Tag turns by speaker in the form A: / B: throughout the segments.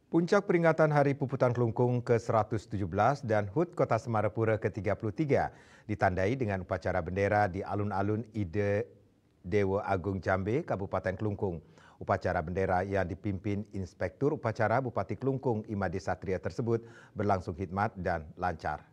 A: Puncak peringatan Hari Puputan Kelungkung ke-117 dan HUT Kota Semarapura ke-33 ditandai dengan upacara bendera di alun-alun Ide Dewa Agung Jambe, Kabupaten Kelungkung. Upacara bendera yang dipimpin Inspektur Upacara Bupati Kelungkung Imade Satria tersebut berlangsung hikmat dan lancar.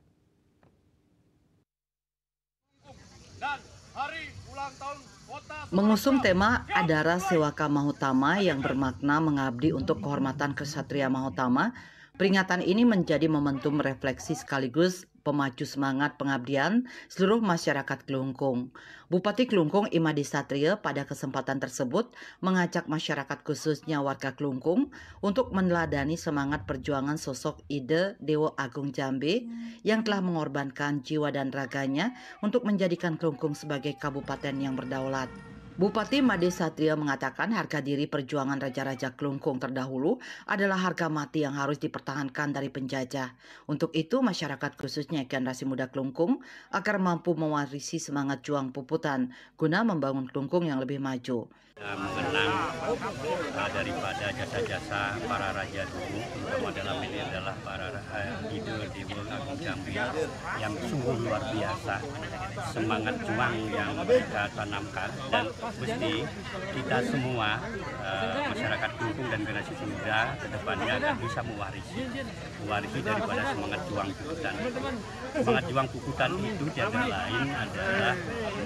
B: Dan Hari Ulang Tahun Kota
C: Mengusung tema Adara Sewaka Mahutama yang bermakna mengabdi untuk kehormatan Ksatria Mahutama, peringatan ini menjadi momentum refleksi sekaligus pemacu semangat pengabdian seluruh masyarakat Kelungkung. Bupati Kelungkung Imade Satria pada kesempatan tersebut mengajak masyarakat khususnya warga Kelungkung untuk meneladani semangat perjuangan sosok Ide Dewa Agung Jambe yang telah mengorbankan jiwa dan raganya untuk menjadikan Kelungkung sebagai kabupaten yang berdaulat. Bupati Imade Satria mengatakan harga diri perjuangan raja-raja Kelungkung terdahulu adalah harga mati yang harus dipertahankan dari penjajah. Untuk itu masyarakat khususnya generasi muda Kelungkung agar mampu mewarisi semangat juang Puputan guna membangun Kelungkung yang lebih maju.
D: Mengenang daripada jasa-jasa para raja dulu, terutama dalam ini adalah para Ide Dewa Agung Jambe yang sungguh luar biasa, semangat juang yang mereka tanamkan, dan mesti kita semua masyarakat Kelungkung dan generasi muda ke depannya akan bisa mewarisi daripada semangat juang Puputan. Semangat juang Puputan itu tiada lain adalah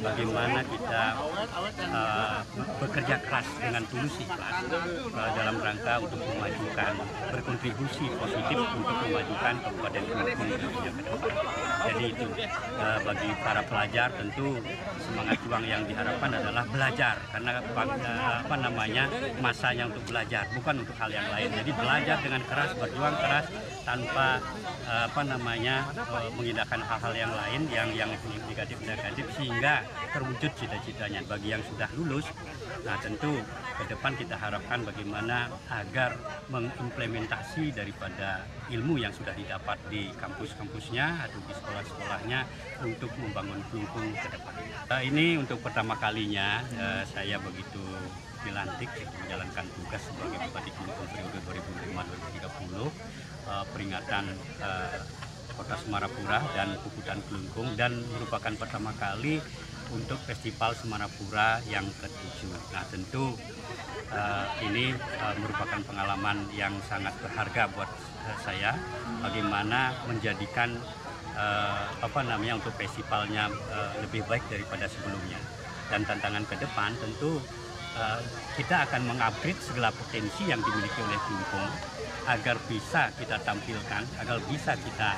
D: bagaimana kita bekerja keras dengan tulus ikhlas dalam rangka untuk memajukan, berkontribusi positif untuk memajukan Kabupaten Kelungkung ke depan. Jadi itu bagi para pelajar tentu semangat juang yang diharapkan adalah belajar, karena masanya untuk belajar, bukan untuk hal yang lain. Jadi belajar dengan keras, berjuang keras tanpa mengindahkan hal-hal yang lain yang negatif sehingga terwujud cita-citanya. Bagi yang sudah lulus, nah tentu ke depan kita harapkan bagaimana agar mengimplementasi daripada ilmu yang sudah didapat di kampus-kampusnya atau di sekolah-sekolahnya untuk membangun Kelungkung ke depan. Ini untuk pertama kalinya saya begitu dilantik menjalankan tugas sebagai Bupati Kelungkung periode 2005-2030, peringatan Kota Semarapura dan Puputan Kelungkung, dan merupakan pertama kali untuk Festival Semarapura yang ke-7. Nah tentu ini merupakan pengalaman yang sangat berharga buat saya, bagaimana menjadikan untuk festivalnya lebih baik daripada sebelumnya. Dan tantangan ke depan tentu kita akan mengupgrade segala potensi yang dimiliki oleh Kelungkung agar bisa kita tampilkan, agar bisa kita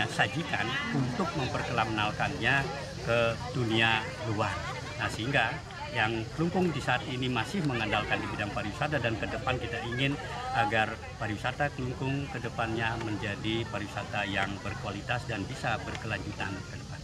D: sajikan untuk memperkenalkannya ke dunia luar. Nah sehingga yang Kelungkung di saat ini masih mengandalkan di bidang pariwisata, dan ke depan kita ingin agar pariwisata Kelungkung ke depannya menjadi pariwisata yang berkualitas dan bisa berkelanjutan ke depan.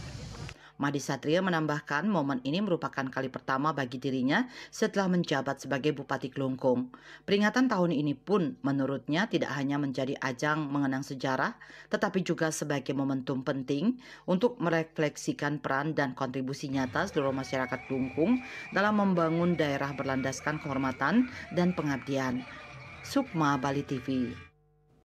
C: Imade Satria menambahkan momen ini merupakan kali pertama bagi dirinya setelah menjabat sebagai Bupati Kelungkung. Peringatan tahun ini pun menurutnya tidak hanya menjadi ajang mengenang sejarah, tetapi juga sebagai momentum penting untuk merefleksikan peran dan kontribusi nyata seluruh masyarakat Kelungkung dalam membangun daerah berlandaskan kehormatan dan pengabdian. Sukma, Bali TV.